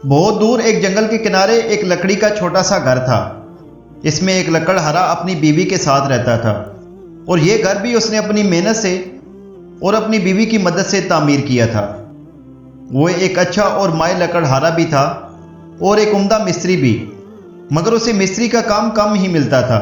بہت دور ایک جنگل کے کنارے ایک لکڑی کا چھوٹا سا گھر تھا۔ اس میں ایک لکڑہارا اپنی بیوی کے ساتھ رہتا تھا، اور یہ گھر بھی اس نے اپنی محنت سے اور اپنی بیوی کی مدد سے تعمیر کیا تھا۔ وہ ایک اچھا اور ماہر لکڑہارا بھی تھا اور ایک عمدہ مستری بھی، مگر اسے مستری کا کام کم ہی ملتا تھا۔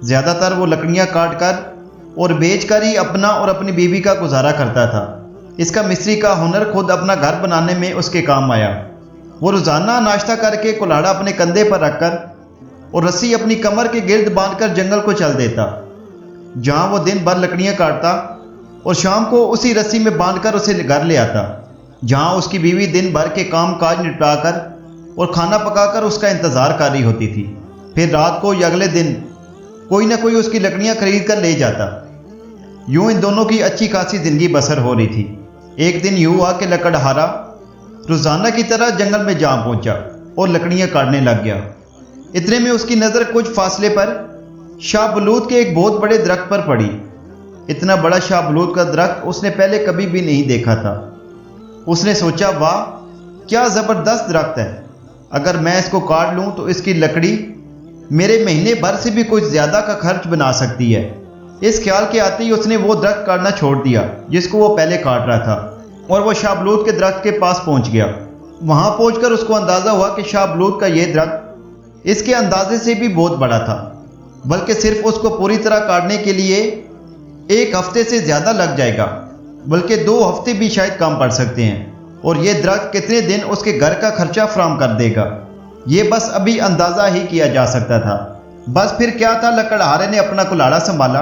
زیادہ تر وہ لکڑیاں کاٹ کر اور بیچ کر ہی اپنا اور اپنی بیوی کا گزارا کرتا تھا۔ اس کا مستری کا ہنر خود اپنا گھر بنانے میں اس کے کام آیا۔ وہ روزانہ ناشتہ کر کے کلاڑا اپنے کندھے پر رکھ کر اور رسی اپنی کمر کے گرد باندھ کر جنگل کو چل دیتا، جہاں وہ دن بھر لکڑیاں کاٹتا اور شام کو اسی رسی میں باندھ کر اسے گھر لے آتا، جہاں اس کی بیوی دن بھر کے کام کاج نپٹا کر اور کھانا پکا کر اس کا انتظار کر رہی ہوتی تھی۔ پھر رات کو یا اگلے دن کوئی نہ کوئی اس کی لکڑیاں خرید کر لے جاتا۔ یوں ان دونوں کی اچھی خاصی زندگی بسر ہو رہی تھی۔ ایک دن یوں ہوا کہ لکڑہارا روزانہ کی طرح جنگل میں جا پہنچا اور لکڑیاں کاٹنے لگ گیا۔ اتنے میں اس کی نظر کچھ فاصلے پر شاہ بلوط کے ایک بہت بڑے درخت پر پڑی۔ اتنا بڑا شاہ بلوط کا درخت اس نے پہلے کبھی بھی نہیں دیکھا تھا۔ اس نے سوچا، واہ کیا زبردست درخت ہے، اگر میں اس کو کاٹ لوں تو اس کی لکڑی میرے مہینے بھر سے بھی کچھ زیادہ کا خرچ بنا سکتی ہے۔ اس خیال کے آتے ہی اس نے وہ درخت کاٹنا چھوڑ دیا جس کو وہ پہلے کاٹ رہا تھا، اور وہ شاہ بلوط کے درخت کے پاس پہنچ گیا۔ وہاں پہنچ کر اس کو اندازہ ہوا کہ شاہ بلوط کا یہ درخت اس کے اندازے سے بھی بہت بڑا تھا، بلکہ صرف اس کو پوری طرح کاٹنے کے لیے 1 ہفتے سے زیادہ لگ جائے گا، بلکہ 2 ہفتے بھی شاید کم پڑ سکتے ہیں، اور یہ درخت کتنے دن اس کے گھر کا خرچہ فراہم کر دے گا، یہ بس ابھی اندازہ ہی کیا جا سکتا تھا۔ بس پھر کیا تھا، لکڑہارے نے اپنا کلاڑا سنبھالا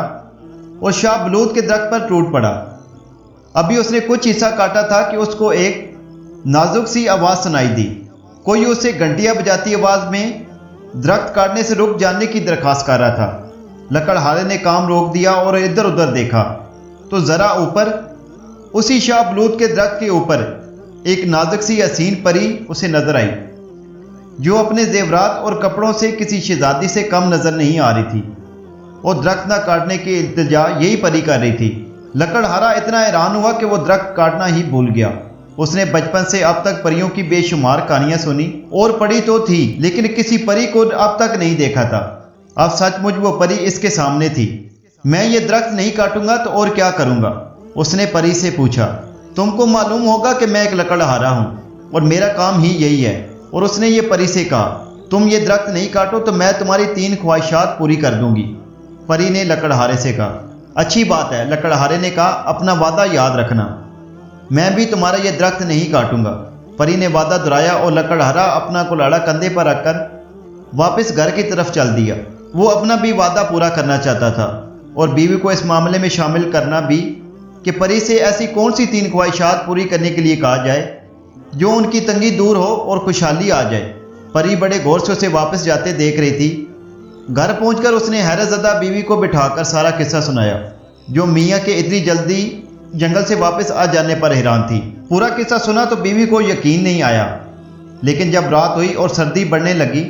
اور شاہ بلوط کے درخت پر ٹوٹ پڑا۔ ابھی اس نے کچھ حصہ کاٹا تھا کہ اس کو ایک نازک سی آواز سنائی دی۔ کوئی اسے گھنٹیاں بجاتی آواز میں درخت کاٹنے سے رک جانے کی درخواست کر رہا تھا۔ لکڑہارے نے کام روک دیا اور ادھر ادھر دیکھا تو ذرا اوپر اسی شاہ بلوط کے درخت کے اوپر ایک نازک سی حسین پری اسے نظر آئی، جو اپنے زیورات اور کپڑوں سے کسی شہزادی سے کم نظر نہیں آ رہی تھی، اور درخت نہ کاٹنے کی التجا یہی پری کر رہی تھی۔ لکڑہارا اتنا حیران ہوا کہ وہ درخت کاٹنا ہی بھول گیا۔ اس نے بچپن سے اب تک پریوں کی بے شمار کہانیاں سنی اور پڑھی تو تھی، لیکن کسی پری کو اب تک نہیں دیکھا تھا۔ اب سچ مچ وہ پری اس کے سامنے تھی۔ میں یہ درخت نہیں کاٹوں گا تو اور کیا کروں گا؟ اس نے پری سے پوچھا۔ تم کو معلوم ہوگا کہ میں ایک لکڑہارا ہوں اور میرا کام ہی یہی ہے۔ اور اس نے یہ پری سے کہا، تم یہ درخت نہیں کاٹو تو میں تمہاری 3 خواہشات پوری کر دوں گی۔ پری نے لکڑہارے سے کہا، اچھی بات ہے۔ لکڑہارے نے کہا، اپنا وعدہ یاد رکھنا، میں بھی تمہارا یہ درخت نہیں کاٹوں گا۔ پری نے وعدہ دہرایا اور لکڑہارا اپنا کلاڑا کندھے پر رکھ کر واپس گھر کی طرف چل دیا۔ وہ اپنا بھی وعدہ پورا کرنا چاہتا تھا اور بیوی کو اس معاملے میں شامل کرنا بھی، کہ پری سے ایسی کون سی 3 خواہشات پوری کرنے کے لیے کہا جائے جو ان کی تنگی دور ہو اور خوشحالی آ جائے۔ پری بڑے غور سے اسے واپس جاتے دیکھ رہی تھی۔ گھر پہنچ کر اس نے حیرت زدہ بیوی کو بٹھا کر سارا قصہ سنایا، جو میاں کے اتنی جلدی جنگل سے واپس آ جانے پر حیران تھی۔ پورا قصہ سنا تو بیوی کو یقین نہیں آیا، لیکن جب رات ہوئی اور سردی بڑھنے لگی،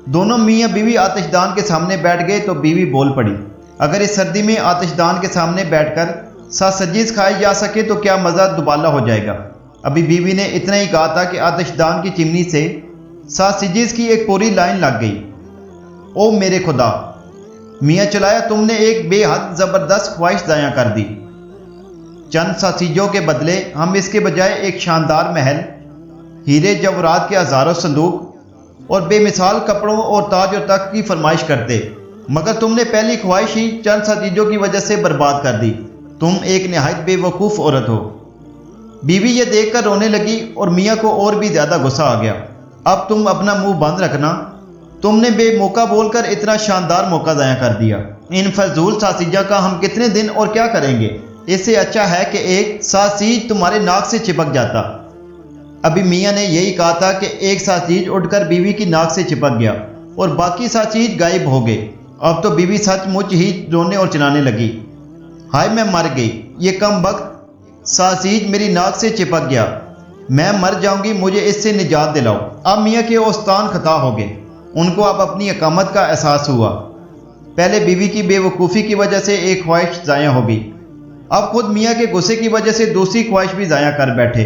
دونوں میاں بیوی آتش دان کے سامنے بیٹھ گئے تو بیوی بول پڑی، اگر اس سردی میں آتش دان کے سامنے بیٹھ کر ساسجیز کھائی جا سکے تو کیا مزہ دوبالا ہو جائے گا۔ ابھی بیوی نے اتنا ہی کہا تھا کہ آتش دان کی چمنی سے ساسجیز کی ایک پوری لائن لگ گئی۔ او میرے خدا، میاں چلایا، تم نے ایک بے حد زبردست خواہش ضائع کر دی۔ چند ساسیجوں کے بدلے ہم اس کے بجائے ایک شاندار محل، ہیرے جواہرات کے ہزاروں صندوق اور بے مثال کپڑوں اور تاج و تخت کی فرمائش کرتے، مگر تم نے پہلی خواہش ہی چند ساسیجوں کی وجہ سے برباد کر دی۔ تم ایک نہایت بے وقوف عورت ہو۔ بیوی یہ دیکھ کر رونے لگی اور میاں کو اور بھی زیادہ غصہ آ گیا۔ اب تم اپنا منہ بند رکھنا، تم نے بے موقع بول کر اتنا شاندار موقع ضائع کر دیا۔ ان فضول ساسیجہ کا ہم کتنے دن اور کیا کریں گے؟ اس سے اچھا ہے کہ ایک ساسیج تمہارے ناک سے چپک جاتا۔ ابھی میاں نے یہی کہا تھا کہ ایک ساسیج اٹھ کر بیوی کی ناک سے چپک گیا اور باقی ساسیج غائب ہو گئے۔ اب تو بیوی سچ مچ ہی رونے اور چلانے لگی، ہائے میں مر گئی، یہ کم وقت ساسیج میری ناک سے چپک گیا، میں مر جاؤں گی، مجھے اس سے نجات دلاؤ۔ اب میاں کے اوستان خطا ہو گئے، ان کو اب اپنی اقامت کا احساس ہوا۔ پہلے بیوی کی بے وقوفی کی وجہ سے ایک خواہش ضائع ہو گئی، اب خود میاں کے غصے کی وجہ سے دوسری خواہش بھی ضائع کر بیٹھے۔